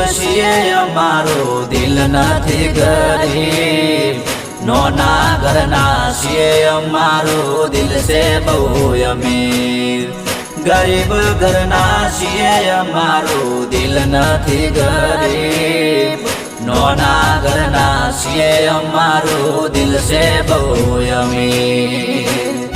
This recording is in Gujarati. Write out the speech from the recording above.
છીએ અમારો દિલ નથી ગરીબ નોના ઘરના છીએ અમારો દિલ છે બહુ અમીર ગરીબ ઘરના છીએ અમારો દિલ નથી ગરીબ નોના ઘરના છીએ અમારો દિલ છે બહુ અમીર